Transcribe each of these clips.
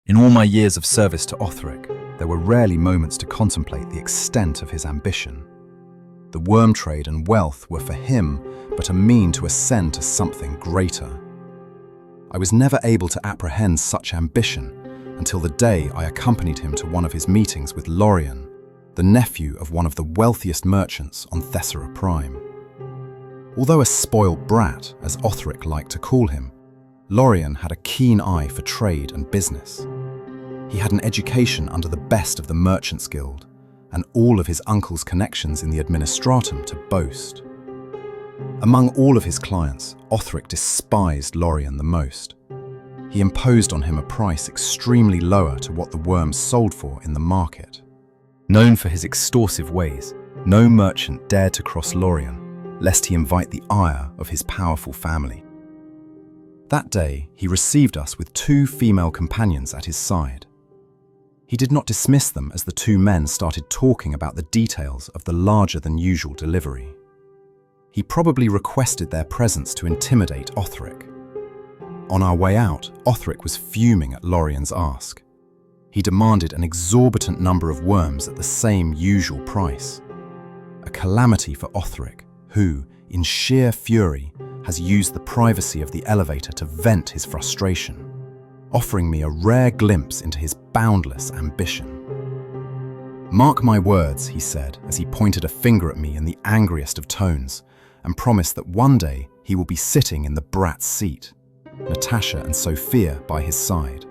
In all my years of service to Othric, there were rarely moments to contemplate the extent of his ambition. The worm trade and wealth were for him but a mean to ascend to something greater. I was never able to apprehend such ambition until the day I accompanied him to one of his meetings with Lorien, the nephew of one of the wealthiest merchants on Thessera Prime. Although a spoiled brat, as Othric liked to call him, Lorien had a keen eye for trade and business. He had an education under the best of the Merchants' Guild, and all of his uncle's connections in the administratum to boast. Among all of his clients, Othric despised Lorien the most. He imposed on him a price extremely lower to what the worms sold for in the market. Known for his extortive ways, no merchant dared to cross Lorien, lest he invite the ire of his powerful family. That day, he received us with 2 female companions at his side. He did not dismiss them as the 2 men started talking about the details of the larger-than-usual delivery. He probably requested their presence to intimidate Othric. On our way out, Othric was fuming at Lorien's ask. He demanded an exorbitant number of worms at the same usual price. A calamity for Othric, who, in sheer fury, has used the privacy of the elevator to vent his frustration, offering me a rare glimpse into his boundless ambition. "Mark my words," he said as he pointed a finger at me in the angriest of tones and promised that one day he will be sitting in the brat's seat, Natasha and Sophia by his side.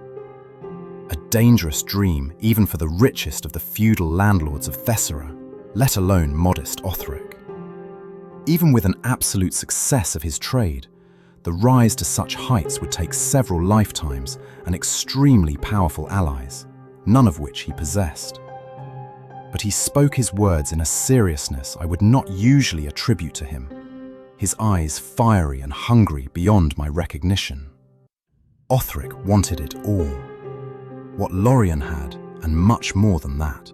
A dangerous dream even for the richest of the feudal landlords of Thessera, let alone modest Othric. Even with an absolute success of his trade, the rise to such heights would take several lifetimes and extremely powerful allies, none of which he possessed. But he spoke his words in a seriousness I would not usually attribute to him, his eyes fiery and hungry beyond my recognition. Othric wanted it all, what Lorien had, and much more than that.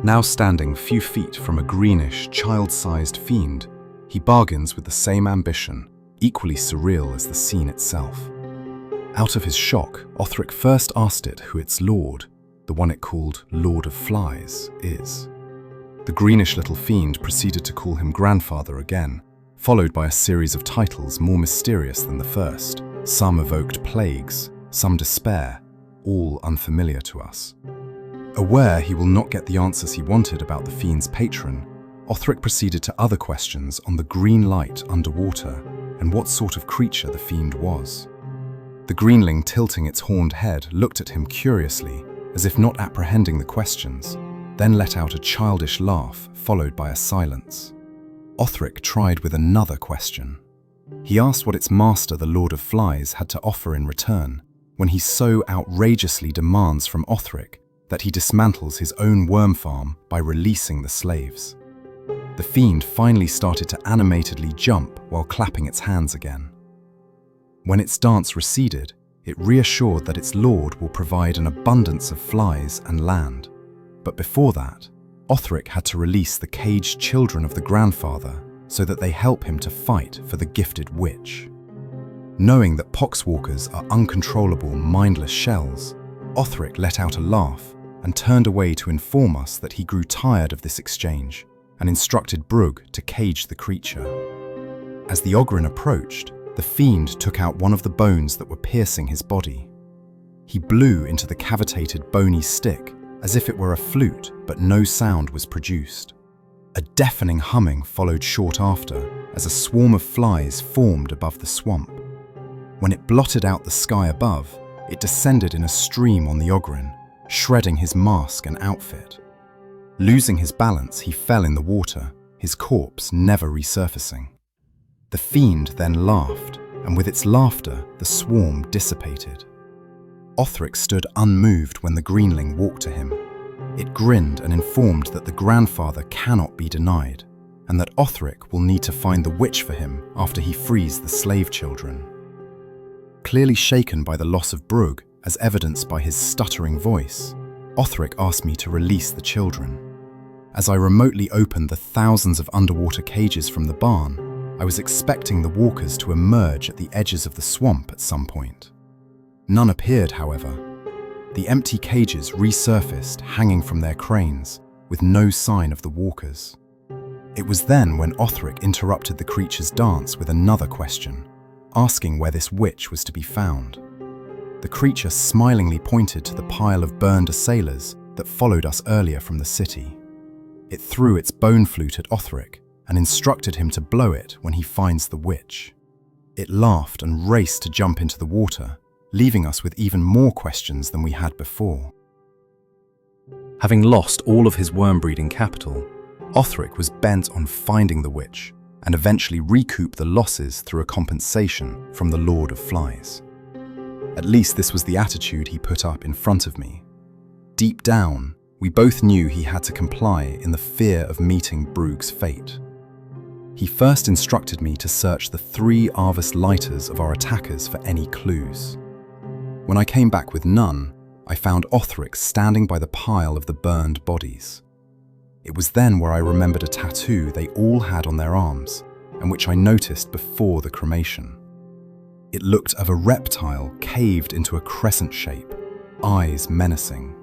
Now standing few feet from a greenish, child-sized fiend, he bargains with the same ambition, equally surreal as the scene itself. Out of his shock, Othric first asked it who its lord, the one it called Lord of Flies, is. The greenish little fiend proceeded to call him grandfather again, followed by a series of titles more mysterious than the first. Some evoked plagues, some despair, all unfamiliar to us. Aware he will not get the answers he wanted about the fiend's patron, Othric proceeded to other questions on the green light underwater and what sort of creature the fiend was. The greenling, tilting its horned head, looked at him curiously, as if not apprehending the questions, then let out a childish laugh, followed by a silence. Othric tried with another question. He asked what its master, the Lord of Flies, had to offer in return, when he so outrageously demands from Othric that he dismantles his own worm farm by releasing the slaves. The fiend finally started to animatedly jump while clapping its hands again. When its dance receded, it reassured that its lord will provide an abundance of flies and land. But before that, Othric had to release the caged children of the grandfather so that they help him to fight for the gifted witch. Knowing that poxwalkers are uncontrollable, mindless shells, Othric let out a laugh and turned away to inform us that he grew tired of this exchange and instructed Brugg to cage the creature. As the Ogryn approached, the fiend took out one of the bones that were piercing his body. He blew into the cavitated bony stick as if it were a flute, but no sound was produced. A deafening humming followed short after as a swarm of flies formed above the swamp. When it blotted out the sky above, it descended in a stream on the Ogryn, shredding his mask and outfit. Losing his balance, he fell in the water, his corpse never resurfacing. The fiend then laughed, and with its laughter, the swarm dissipated. Othric stood unmoved when the greenling walked to him. It grinned and informed that the grandfather cannot be denied, and that Othric will need to find the witch for him after he frees the slave children. Clearly shaken by the loss of Brugg, as evidenced by his stuttering voice, Othric asked me to release the children. As I remotely opened the thousands of underwater cages from the barn, I was expecting the walkers to emerge at the edges of the swamp at some point. None appeared, however. The empty cages resurfaced, hanging from their cranes, with no sign of the walkers. It was then when Othric interrupted the creature's dance with another question, asking where this witch was to be found. The creature smilingly pointed to the pile of burned sailors that followed us earlier from the city. It threw its bone flute at Othric and instructed him to blow it when he finds the witch. It laughed and raced to jump into the water, leaving us with even more questions than we had before. Having lost all of his worm-breeding capital, Othric was bent on finding the witch and eventually recoup the losses through a compensation from the Lord of Flies. At least this was the attitude he put up in front of me. Deep down, we both knew he had to comply in the fear of meeting Brug's fate. He first instructed me to search the 3 Arvus lighters of our attackers for any clues. When I came back with none, I found Othric standing by the pile of the burned bodies. It was then where I remembered a tattoo they all had on their arms, and which I noticed before the cremation. It looked of a reptile caved into a crescent shape, eyes menacing.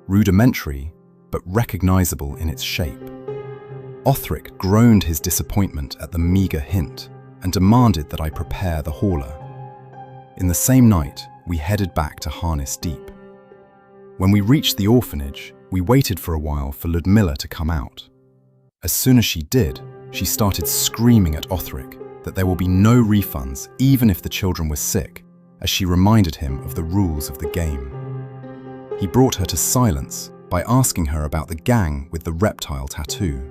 Rudimentary, but recognizable in its shape. Othric groaned his disappointment at the meager hint and demanded that I prepare the hauler. In the same night, we headed back to Harness Deep. When we reached the orphanage, we waited for a while for Ludmilla to come out. As soon as she did, she started screaming at Othric that there will be no refunds even if the children were sick, as she reminded him of the rules of the game. He brought her to silence by asking her about the gang with the reptile tattoo.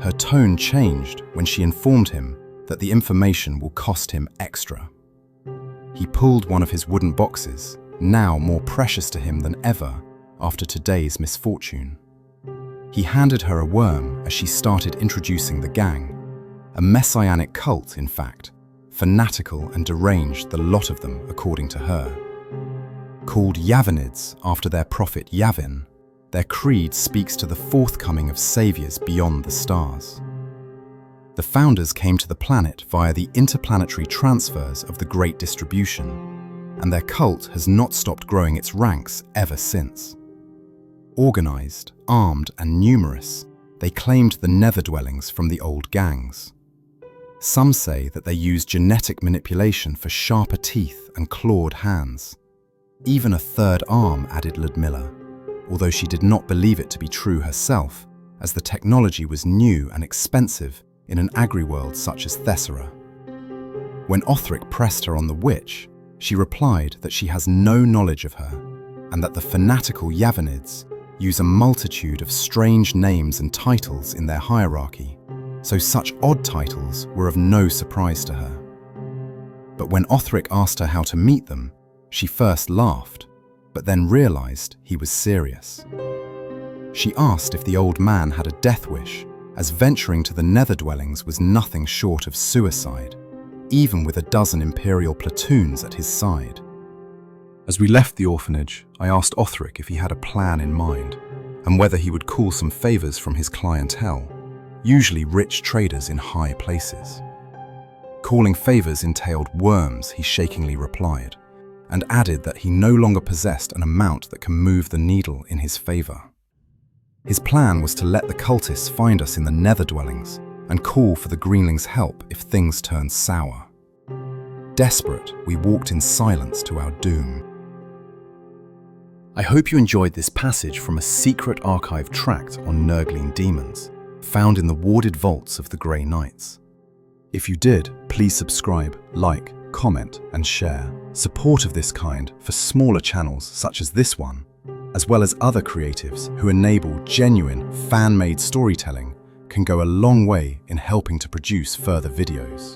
Her tone changed when she informed him that the information will cost him extra. He pulled one of his wooden boxes, now more precious to him than ever after today's misfortune. He handed her a worm as she started introducing the gang, a messianic cult, in fact, fanatical and deranged, the lot of them, according to her. Called Yavanids after their prophet Yavin, their creed speaks to the forthcoming of saviors beyond the stars. The founders came to the planet via the interplanetary transfers of the Great Distribution, and their cult has not stopped growing its ranks ever since. Organized, armed, and numerous, they claimed the nether dwellings from the old gangs. Some say that they used genetic manipulation for sharper teeth and clawed hands. Even a third arm, added Ludmilla, although she did not believe it to be true herself, as the technology was new and expensive in an agri-world such as Thessera. When Othric pressed her on the witch, she replied that she has no knowledge of her, and that the fanatical Yavanids use a multitude of strange names and titles in their hierarchy, so such odd titles were of no surprise to her. But when Othric asked her how to meet them, she first laughed, but then realized he was serious. She asked if the old man had a death wish, as venturing to the nether dwellings was nothing short of suicide, even with a dozen Imperial platoons at his side. As we left the orphanage, I asked Othric if he had a plan in mind, and whether he would call some favors from his clientele, usually rich traders in high places. Calling favors entailed worms, he shakingly replied, and added that he no longer possessed an amount that can move the needle in his favor. His plan was to let the cultists find us in the nether dwellings and call for the greenlings' help if things turned sour. Desperate, we walked in silence to our doom. I hope you enjoyed this passage from a secret archive tract on nurgling demons, found in the warded vaults of the Grey Knights. If you did, please subscribe, like, comment, and share. Support of this kind for smaller channels such as this one, as well as other creatives who enable genuine, fan-made storytelling, can go a long way in helping to produce further videos.